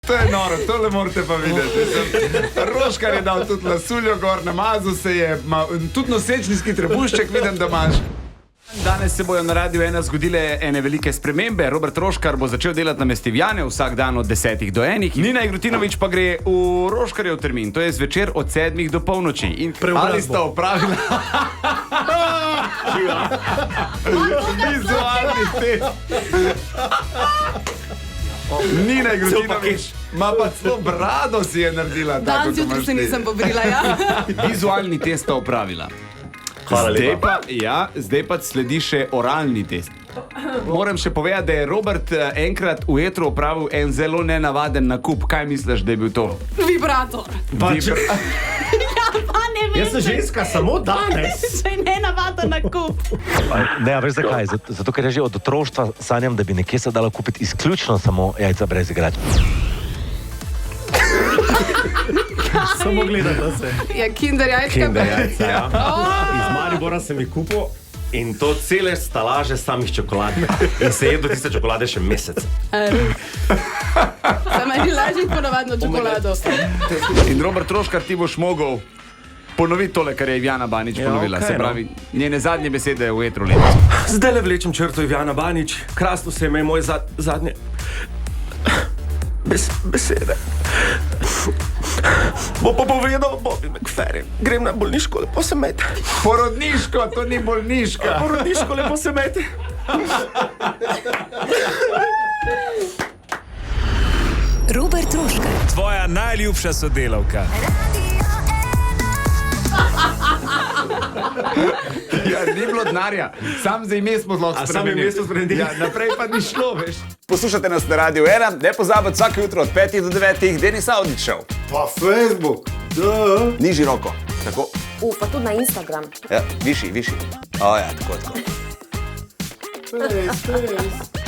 To je noro, tole morate pa videti. Roškar je dal tudi lasuljo gor, namazal se je, tudi nosečniški trebušček vidim, da imaš. Danes se bojo na Radiu 1 zgodile ene velike spremembe. Robert Roškar bo začel delati na Mestivjane vsak dan od 10 do 1. Nina Igrutinović pa gre v Roškarjev termin, to je zvečer od 7 do polnoči. In ali sta opravila vizualni test. Nina Igrutinović ima pa celo brado si je naredila. Dan zjutraj se nisem pobrila, ja. Vizualni test sta opravila. Zdaj pa sledi še oralni test. Moram še povedati, da je Robert enkrat v etru opravil en zelo nenavaden nakup. Kaj misliš, da je bil to? Vibrator. Ja, pa ne vem. Jaz sem ženska samo danes. Še nenavaden nakup. Ne, veš zakaj? Zato, ker je že od otroštva sanjam, da bi nekje se dalo kupiti izključno samo jajca brez igrač. Samo gledati se. Ja, kinder jajčka. Ja. Iz Maribora sem jih kupil in to cele stalaže samih čokolad. In se jedo tiste čokolade še mesec. Sama je lažje ponavadno čokolado. In Robert Roškar, ti boš mogel ponoviti tole, kar je Ivjana Banić ponovila. okej, Se pravi, njene zadnje besede v etru letos. Zdaj le vlečem črto Ivjana Banić. Krasno se ime moje zadnje besede. Bo pa povedal Bobby McFerrin. Grem na bolniško, lepo se mete. Porodniško, to ni bolniška. Porodniško, lepo se mete. Robert Roškar. Tvoja najljubša sodelavka. Ja, ni bilo denarja. Sam za ime smo zelo sam ime smo spremenili. Ja, naprej pa ni šlo, veš. Poslušate nas na Radiu 1, ne pozabite vsako jutro od 5 do 9, Denis Audić Show. Pa Facebook, da. Niži roko, tako. Pa tudi na Instagram. Ja, višji. O ja, tako. Face.